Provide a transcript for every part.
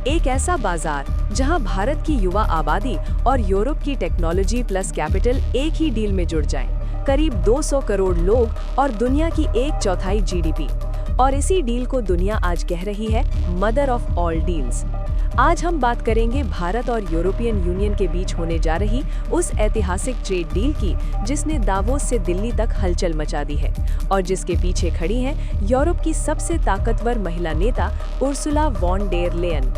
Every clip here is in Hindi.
एक ऐसा बाजार जहां भारत की युवा आबादी और यूरोप की टेक्नोलॉजी प्लस कैपिटल एक ही डील में जुड़ जाएं। करीब 200 करोड़ लोग और दुनिया की 1/4 जीडीपी। और इसी डील को दुनिया आज कह रही है मदर ऑफ ऑल डील्स। आज हम बात करेंगे भारत और यूरोपियन यूनियन के बीच होने जा रही उस ऐतिहासिक ट्रेड डील की जिसने दावोस से दिल्ली तक हलचल मचा दी है और जिसके पीछे खड़ी हैं यूरोप की सबसे ताकतवर महिला नेता उर्सुला वॉन डेर लेयन।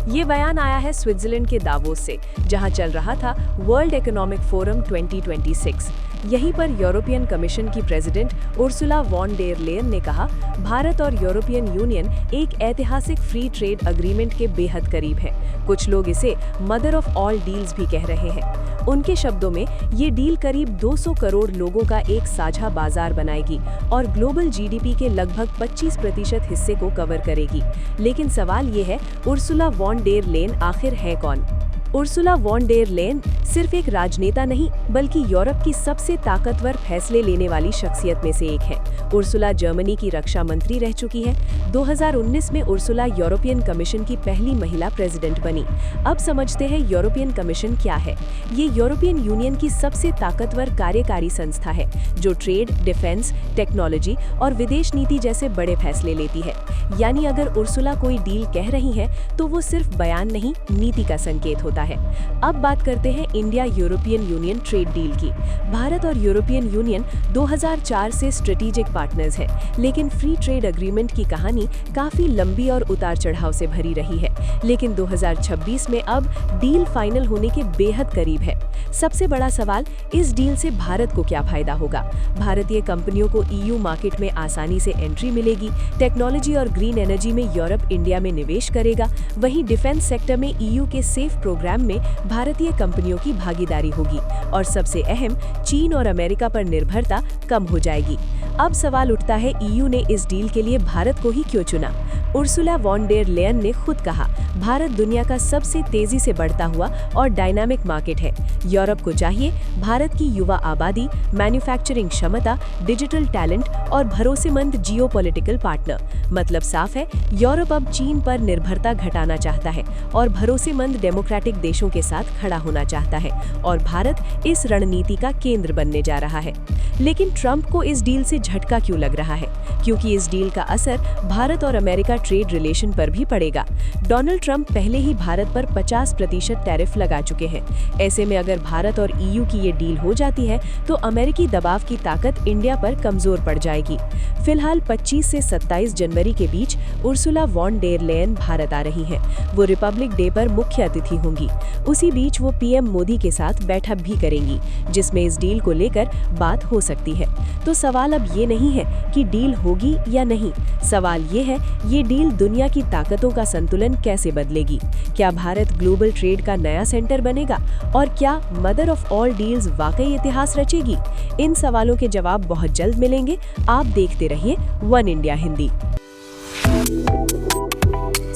ये बयान आया है स्विट्जरलैंड के दावोस से, जहां चल रहा था वर्ल्ड इकोनॉमिक फोरम 2026। यहीं पर यूरोपियन कमीशन की president Ursula von der Leyen ने कहा, भारत और यूरोपियन यूनियन एक ऐतिहासिक फ्री ट्रेड एग्रीमेंट के बेहद करीब है। कुछ लोग इसे मदर ऑफ ऑल डील्स भी कह रहे हैं। उनके शब्दों में ये डील करीब 200 करोड़ लोगों का एक साझा बाजार बनाएगी और ग्लोबल जीडीपी के लगभग 25% हिस्से को कवर करेगी। लेकिन सवाल ये है, उर्सुला वॉन डेर लेयन आखिर है कौन? उर्सुला वॉन डेर लेयन सिर्फ एक राजनेता नहीं बल्कि यूरोप की सबसे ताकतवर फैसले लेने वाली शख्सियत में से एक है। उर्सुला जर्मनी की रक्षा मंत्री रह चुकी है। 2019 में उर्सुला यूरोपियन कमीशन की पहली महिला प्रेसिडेंट बनी। अब समझते हैं यूरोपियन कमीशन क्या है। ये यूरोपियन यूनियन की सबसे ताकतवर कार्यकारी संस्था है जो ट्रेड, डिफेंस, टेक्नोलॉजी और विदेश नीति जैसे बड़े फैसले लेती है। यानी अगर उर्सुला कोई डील कह रही है तो वो सिर्फ बयान नहीं, नीति का संकेत होता है। अब बात करते हैं India European union trade deal की। भारत और यूरोपियन यूनियन 2004 से स्ट्रेटेजिक पार्टनर्स हैं, लेकिन फ्री ट्रेड एग्रीमेंट की कहानी काफी लंबी और उतार चढ़ाव से भरी रही है। लेकिन 2026 में अब डील फाइनल होने के बेहद करीब है। सबसे बड़ा सवाल, इस डील से भारत को क्या फायदा होगा? भारतीय कंपनियों को ईयू मार्केट में आसानी से एंट्री मिलेगी। टेक्नोलॉजी और ग्रीन एनर्जी में यूरोप इंडिया में निवेश करेगा। वहीं डिफेंस सेक्टर में ईयू के सेफ प्रोग्राम में भारतीय कंपनियों की भागीदारी होगी और सबसे अहम, चीन और अमेरिका पर निर्भरता कम हो जाएगी। अब सवाल उठता है, ईयू ने इस डील के लिए भारत को ही क्यों चुना? उर्सुला वॉन डेर लेयन ने खुद कहा, भारत दुनिया का सबसे तेजी से बढ़ता हुआ और डायनामिक मार्केट है। यूरोप को चाहिए भारत की युवा आबादी, मैन्युफैक्चरिंग क्षमता, डिजिटल टैलेंट और भरोसेमंद जियोपॉलिटिकल पार्टनर। मतलब साफ है, यूरोप अब चीन पर निर्भरता घटाना चाहता है और भरोसेमंद डेमोक्रेटिक देशों के साथ खड़ा होना चाहता है और भारत इस रणनीति का केंद्र बनने जा रहा है। लेकिन ट्रंप को इस डील से झटका क्यों लग रहा है? क्योंकि इस डील का असर भारत और अमेरिका ट्रेड रिलेशन पर भी पड़ेगा। डोनाल्ड ट्रंप पहले ही भारत पर 50% टैरिफ लगा चुके हैं। ऐसे में अगर भारत और ईयू की ये डील हो जाती है तो अमेरिकी दबाव की ताकत इंडिया पर कमजोर पड़ जाएगी। फिलहाल 25 से 27 जनवरी के बीच Ursula von der Leyen Bharat आ रही हैं। वो रिपब्लिक डे पर मुख्य अतिथि होंगी। उसी बीच वो पीएम मोदी के साथ बैठक भी करेंगी, जिसमें इस डील को लेकर बात हो सकती है। तो सवाल अब ये नहीं है कि डील होगी या नहीं, सवाल ये है, ये डील दुनिया की ताकतों का संतुलन कैसे बदलेगी? क्या भारत ग्लोबल ट्रेड का नया सेंटर बनेगा? और क्या मदर ऑफ ऑल डील्स वाकई इतिहास रचेगी? इन सवालों के जवाब बहुत जल्द मिलेंगे। आप देखते रहिए one India Hindi.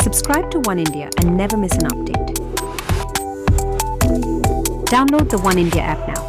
Subscribe to One India and never miss an update. Download the One India app now.